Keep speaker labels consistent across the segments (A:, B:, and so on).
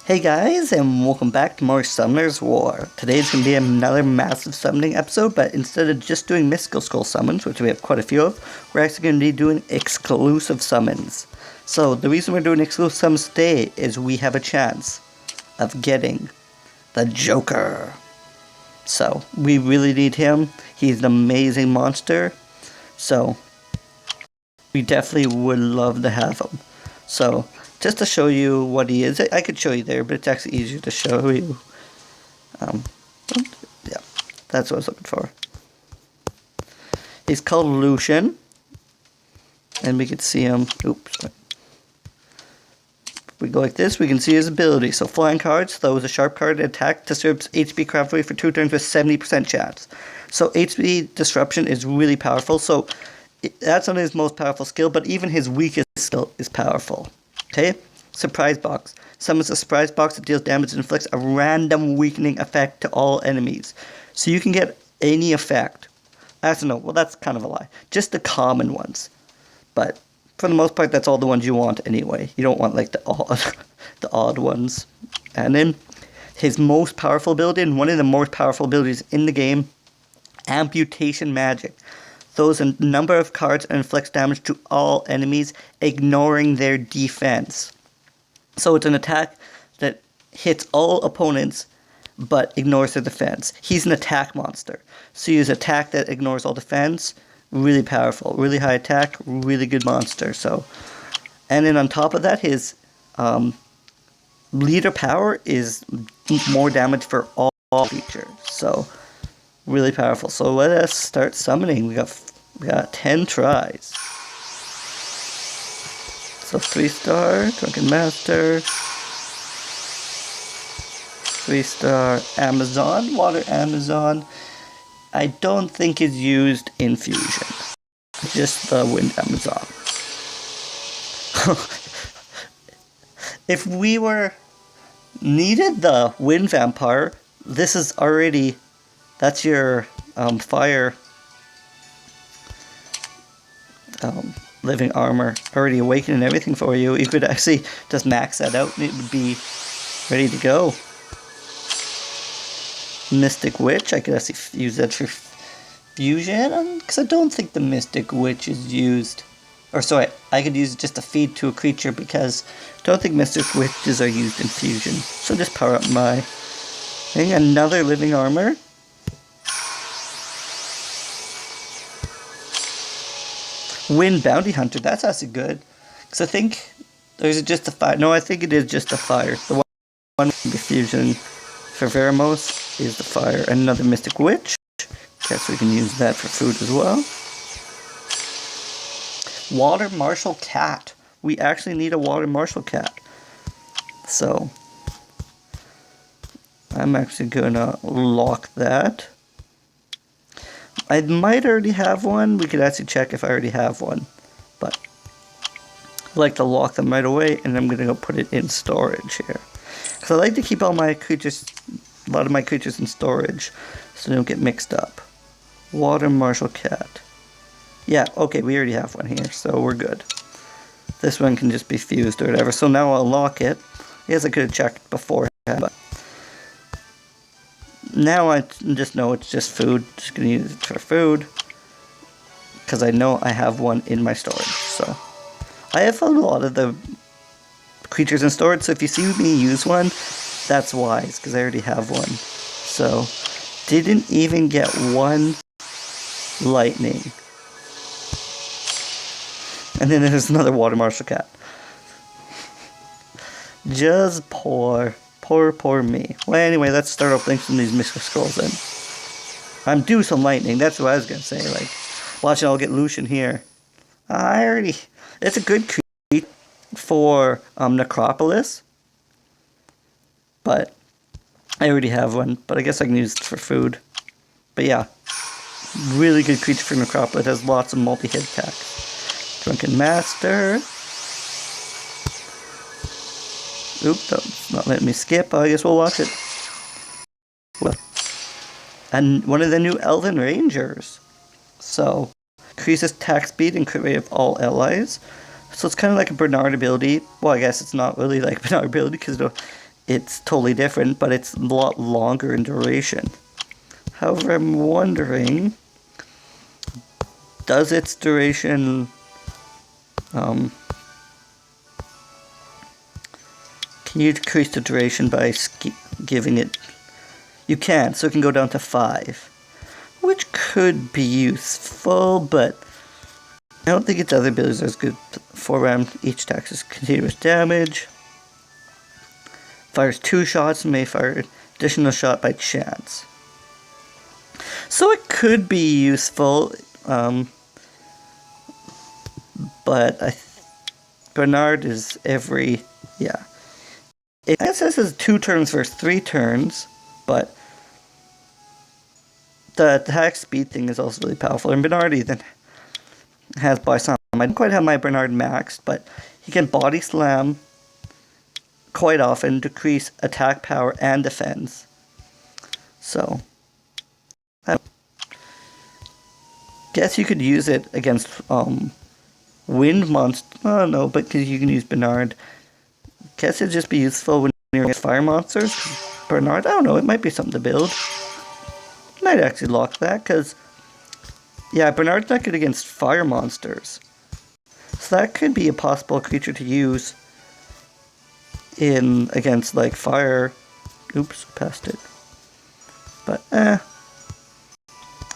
A: Hey guys, and welcome back to more Summoner's War. Today's going to be another massive summoning episode, but instead of just doing mystical scroll summons, which we have quite a few of, we're actually going to be doing exclusive summons. So the reason we're doing exclusive summons today is we have a chance of getting the Joker. So we really need him. He's an amazing monster. So we definitely would love to have him. So just to show you what he is, I could show you there, but it's actually easier to show you. Yeah, that's what I was looking for. He's called Lucian, and we can see him. Oops. We go like this, we can see his ability. So flying cards, throws a sharp card attack, disturbs HP craft rate for 2 turns with 70% chance. So HP disruption is really powerful. So that's not his most powerful skill, but even his weakest skill is powerful. Okay, surprise box. Summons a surprise box that deals damage and inflicts a random weakening effect to all enemies. So you can get any effect. Actually, no, well, that's kind of a lie. Just the common ones. But for the most part, that's all the ones you want anyway. You don't want like the odd ones. And then his most powerful ability, and one of the most powerful abilities in the game, amputation magic. Throws a number of cards and inflicts damage to all enemies, ignoring their defense. So it's an attack that hits all opponents, but ignores their defense. He's an attack monster. So you use attack that ignores all defense. Really powerful. Really high attack. Really good monster. So, and then on top of that, his leader power is more damage for all creatures. So really powerful. So let us start summoning. We got 10 tries. So 3-star Drunken Master, 3-star Amazon, Water Amazon. I don't think is used in Fusion. Just the Wind Amazon. If we needed the Wind Vampire, this is already. That's your fire living armor already awakened and everything for you. You could actually just max that out and it would be ready to go. Mystic Witch, I could actually use that for fusion, because I don't think the Mystic Witch is used. Or sorry, I could use it just to feed to a creature because I don't think Mystic Witches are used in fusion. So just power up my thing. Another living armor. Wind Bounty Hunter, that's actually good. Because I think there's just a fire. No, I think it is just a fire. The one diffusion for Veramos is the fire. And another Mystic Witch. Guess we can use that for food as well. Water Martial Cat. We actually need a Water Martial Cat. So I'm actually gonna lock that. I might already have one. We could actually check if I already have one. But I like to lock them right away, and I'm going to go put it in storage here. Because I like to keep all my creatures, a lot of my creatures in storage, so they don't get mixed up. Water Martial Cat. Yeah, okay, we already have one here, so we're good. This one can just be fused or whatever. So now I'll lock it. I guess I could have checked beforehand, but now I just know it's just food. Just gonna use it for food because I know I have one in my storage. So I have a lot of the creatures in storage. So if you see me use one, that's why. It's because I already have one. So didn't even get one lightning. And then there's another Water Martial Cat. Just poor me. Well, anyway, let's start opening some of these mystical scrolls then. I'm due some lightning. That's what I was gonna say. Like, watch it. I'll get Lucian here. It's a good creature for Necropolis, but I already have one. But I guess I can use it for food. But yeah, really good creature for Necropolis. It has lots of multi-hit attacks. Drunken Master. Oop, that's not letting me skip. I guess we'll watch it. Well, and one of the new Elven Rangers. So, increases attack speed and crit rate of all allies. So it's kind of like a Bernard ability. Well, I guess it's not really like a Bernard ability because it'll it's totally different, but it's a lot longer in duration. However, I'm wondering, does its duration can you decrease the duration by giving it? You can, so it can go down to 5, which could be useful, but I don't think its other abilities are as good. 4 round each attack is continuous damage. Fires 2 shots and may fire an additional shot by chance. So it could be useful, but Bernard is every, yeah. It says it's 2 turns versus 3 turns, but the attack speed thing is also really powerful. And Bernard even has body slam. I don't quite have my Bernard maxed, but he can body slam quite often, decrease attack power and defense. So, I guess you could use it against wind monsters. Oh no, but because you can use Bernard. Guess it'd just be useful when you're against fire monsters. Bernard, I don't know, it might be something to build. Might actually lock that, because yeah, Bernard's not good against fire monsters. So that could be a possible creature to use in against like fire. Oops, passed it. But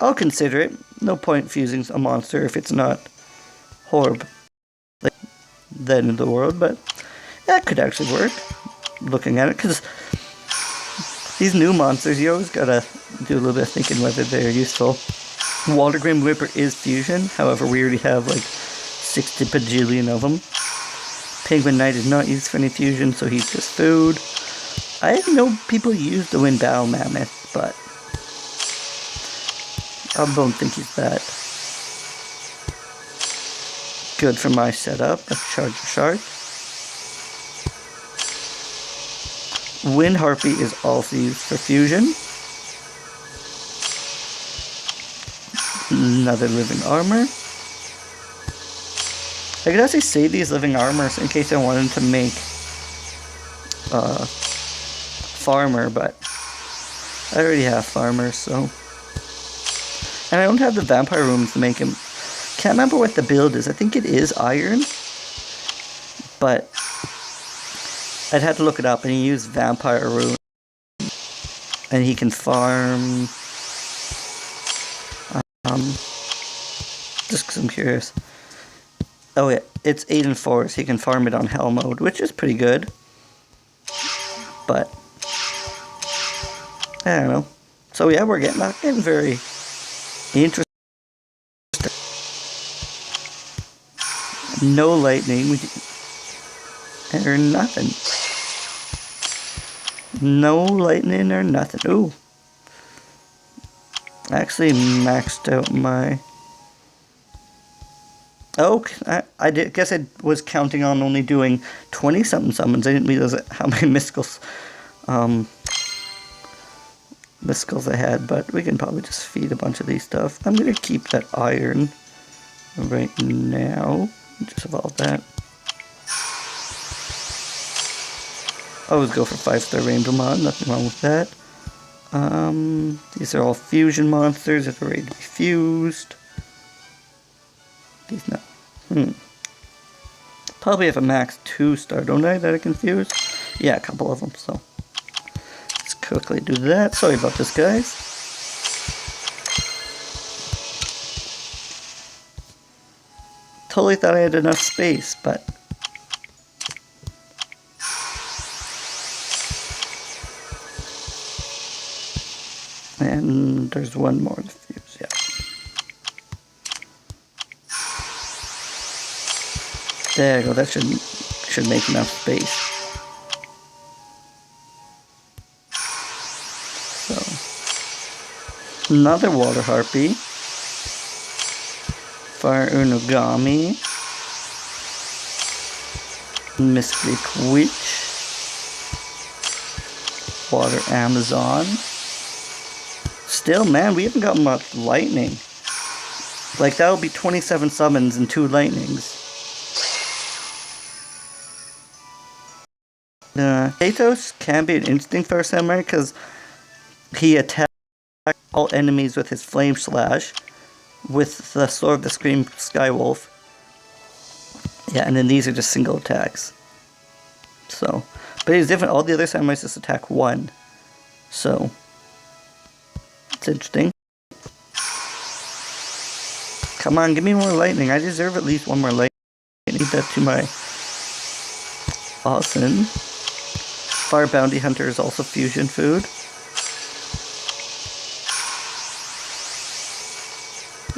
A: I'll consider it. No point fusing a monster if it's not horrible like the end of the world, but that could actually work. Looking at it, because these new monsters, you always gotta do a little bit of thinking whether they're useful. Water Grim Whipper is fusion, however we already have like 60 bajillion of them. Penguin Knight is not used for any fusion, so he's just food. I know people use the Wind Battle Mammoth, but I don't think he's that good for my setup. Let's charge a shark. Wind Harpy is also used for fusion. Another living armor. I could actually save these living armors in case I wanted to make farmer, but I already have farmers, so. And I don't have the vampire rooms to make him. Can't remember what the build is. I think it is iron, but I'd have to look it up. And he used vampire rune, and he can farm. Just because I'm curious. Oh yeah, it's 8 and 4, so he can farm it on hell mode, which is pretty good. But I don't know. So yeah, we're getting very interesting. No lightning, or nothing. No lightning or nothing. Ooh. I actually maxed out my. Oh, I guess I was counting on only doing 20-something summons. I didn't realize how many mysticals I had, but we can probably just feed a bunch of these stuff. I'm going to keep that iron right now. Just evolve that. I always go for 5-star Rainbow Mod, nothing wrong with that. These are all fusion monsters that are ready to be fused. These not. Probably have a max 2-star, don't I, that I can fuse? Yeah, a couple of them, so. Let's quickly do that. Sorry about this, guys. Totally thought I had enough space, but. And there's one more to fuse, yeah. There you go, that should make enough space. So, another water harpy. Fire Unogami. Mystic Witch. Water Amazon. Still, man, we haven't got much lightning. Like, that'll be 27 summons and 2 lightnings. Kratos can be an interesting first samurai because he attacks all enemies with his flame slash with the sword of the Scream Skywolf. Yeah, and then these are just single attacks. So, but he's different. All the other samurais just attack one. So, it's interesting. Come on, give me more lightning. I deserve at least one more lightning. I need that to my awesome. Fire Bounty Hunter is also fusion food.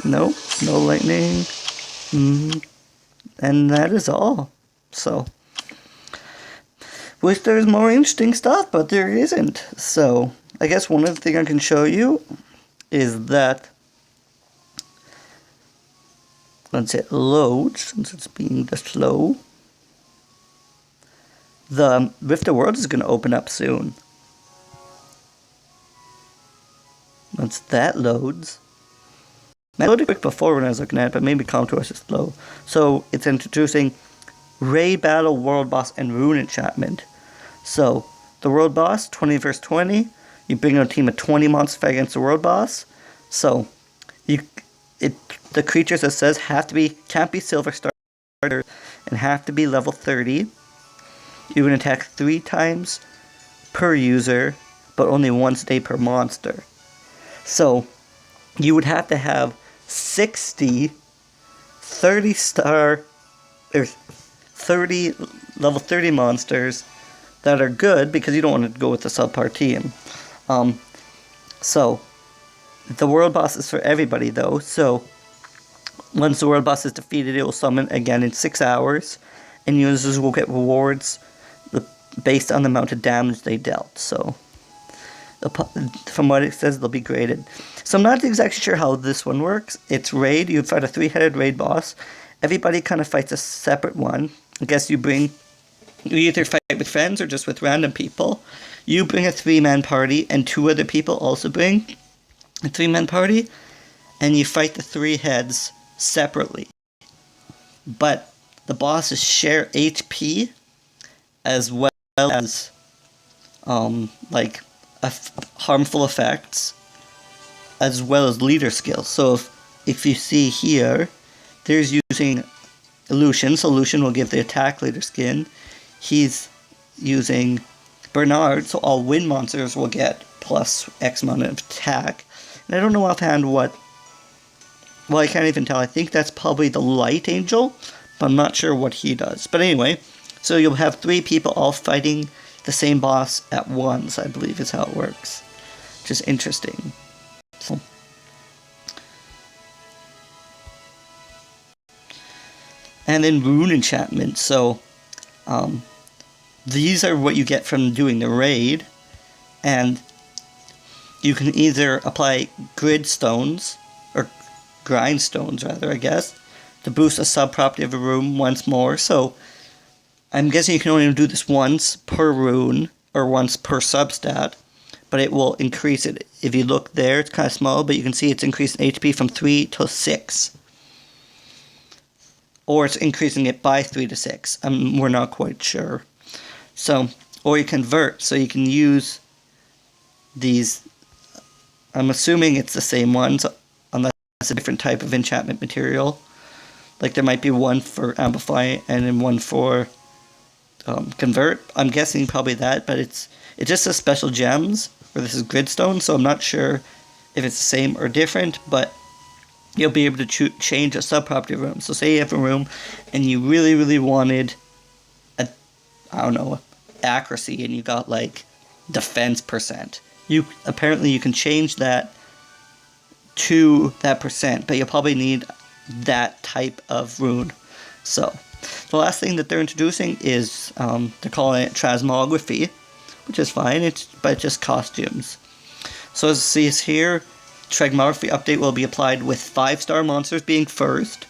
A: Nope, no lightning. And that is all. So, wish there was more interesting stuff, but there isn't. So, I guess one other thing I can show you is that once it loads, since it's being this slow, the Rift of Worlds is going to open up soon. Once that loads, I loaded quick before when I was looking at it, but maybe Contours is slow. So it's introducing Raid Battle, World Boss, and Rune Enchantment. So the World Boss, 20 vs 20. You bring out a team of 20 monsters fight against the World Boss. So the creatures, it says, can't be Silver Starter and have to be level 30. You can attack 3 times per user, but only once a day per monster. So you would have to have 60 30-star or 30 level 30 monsters that are good, because you don't want to go with a subpar team. So the world boss is for everybody though. So once the world boss is defeated, it will summon again in 6 hours, and users will get rewards based on the amount of damage they dealt. So from what it says, they'll be graded. So I'm not exactly sure how this one works. It's raid. You fight a 3-headed raid boss. Everybody kind of fights a separate one. I guess you either fight with friends or just with random people. You bring a 3-man party, and 2 other people also bring a 3-man party, and you fight the 3 heads separately. But the bosses share HP as well as harmful effects, as well as leader skills. So if you see here, there's using Lucian. So Lucian will give the attack leader skin. He's using Bernard, so all wind monsters will get plus X amount of attack. And I don't know offhand what. Well, I can't even tell. I think that's probably the Light Angel, but I'm not sure what he does. But anyway, so you'll have 3 people all fighting the same boss at once, I believe is how it works. Which is interesting. So, and then Rune Enchantment. So, these are what you get from doing the raid. And you can either apply grindstones, rather, I guess, to boost a sub-property of a room once more. So, I'm guessing you can only do this once per rune, or once per substat, but it will increase it. If you look there, it's kind of small, but you can see it's increasing HP from 3 to 6. Or it's increasing it by 3 to 6. We're not quite sure. So, or you convert, so you can use these. I'm assuming it's the same ones, unless it's a different type of enchantment material. Like there might be one for Amplify and then one for Convert. I'm guessing probably that, but it just says special gems, or this is gridstone, so I'm not sure if it's the same or different, but you'll be able to change a sub-property room. So say you have a room and you really, really wanted accuracy, and you got like defense %. Apparently you can change that to that %, but you'll probably need that type of rune. So the last thing that they're introducing is they're calling it transmography, which is fine. It's just costumes. So as it says here, transmography update will be applied with 5-star monsters being first,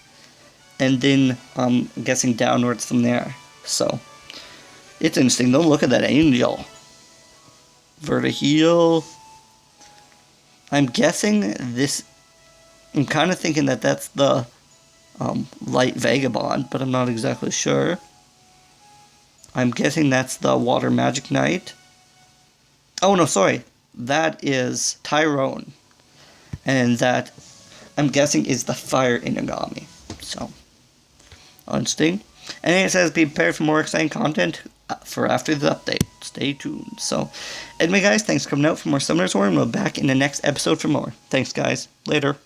A: and then I'm guessing downwards from there. So it's interesting. Don't look at that angel. Vertiheel. I'm guessing this. I'm kind of thinking that that's the Light Vagabond, but I'm not exactly sure. I'm guessing that's the Water Magic Knight. Oh no, sorry. That is Tyrone. And that, I'm guessing, is the Fire Inagami. So, interesting. And it says be prepared for more exciting content for after the update. Stay tuned. So, anyway guys, thanks for coming out for more Summoners War, and we'll be back in the next episode for more. Thanks guys. Later.